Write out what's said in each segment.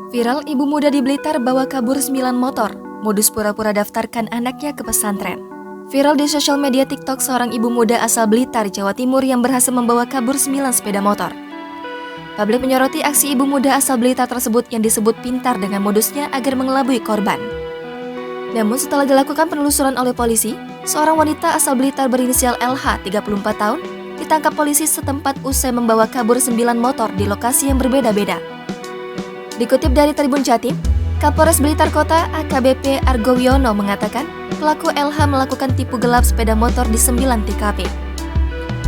Viral, ibu muda di Blitar bawa kabur 9 motor, modus pura-pura daftarkan anaknya ke pesantren. Viral di sosial media TikTok seorang ibu muda asal Blitar, Jawa Timur yang berhasil membawa kabur 9 sepeda motor. Publik menyoroti aksi ibu muda asal Blitar tersebut yang disebut pintar dengan modusnya agar mengelabui korban. Namun setelah dilakukan penelusuran oleh polisi, seorang wanita asal Blitar berinisial LH, 34 tahun, ditangkap polisi setempat usai membawa kabur 9 motor di lokasi yang berbeda-beda. Dikutip dari Tribun Jatim, Kapolres Blitar Kota AKBP Argo Wiono mengatakan pelaku LH melakukan tipu gelap sepeda motor di 9 TKP.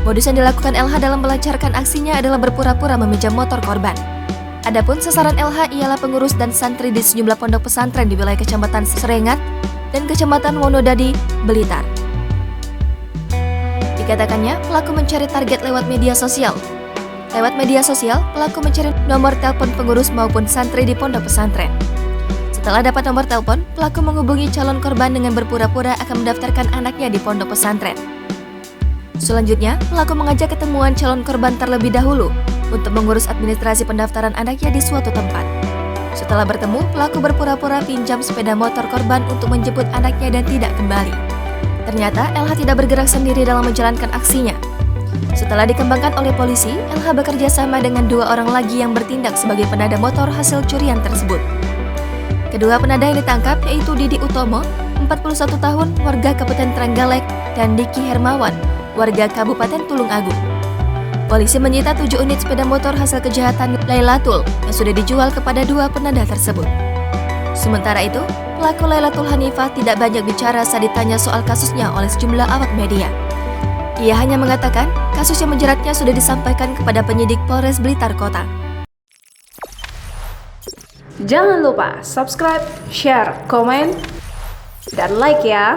Modus yang dilakukan LH dalam melancarkan aksinya adalah berpura-pura meminjam motor korban. Adapun sasaran LH ialah pengurus dan santri di sejumlah pondok pesantren di wilayah Kecamatan Serengat dan Kecamatan Wonodadi, Blitar. Dikatakannya, pelaku mencari target lewat media sosial. Lewat media sosial, pelaku mencari nomor telepon pengurus maupun santri di pondok pesantren. Setelah dapat nomor telepon, pelaku menghubungi calon korban dengan berpura-pura akan mendaftarkan anaknya di pondok pesantren. Selanjutnya, pelaku mengajak ketemuan calon korban terlebih dahulu untuk mengurus administrasi pendaftaran anaknya di suatu tempat. Setelah bertemu, pelaku berpura-pura pinjam sepeda motor korban untuk menjemput anaknya dan tidak kembali. Ternyata, LH tidak bergerak sendiri dalam menjalankan aksinya. Setelah dikembangkan oleh polisi, LH bekerja sama dengan 2 orang lagi yang bertindak sebagai penada motor hasil curian tersebut. Kedua penada yang ditangkap yaitu Didi Utomo, 41 tahun, warga Kabupaten Trenggalek, dan Diki Hermawan, warga Kabupaten Tulung Agung. Polisi menyita 7 unit sepeda motor hasil kejahatan Lailatul yang sudah dijual kepada 2 penada tersebut. Sementara itu, pelaku Lailatul Hanifah tidak banyak bicara saat ditanya soal kasusnya oleh sejumlah awak media. Ia hanya mengatakan kasus yang menjeratnya sudah disampaikan kepada penyidik Polres Blitar Kota. Jangan lupa subscribe, share, komen, dan like ya!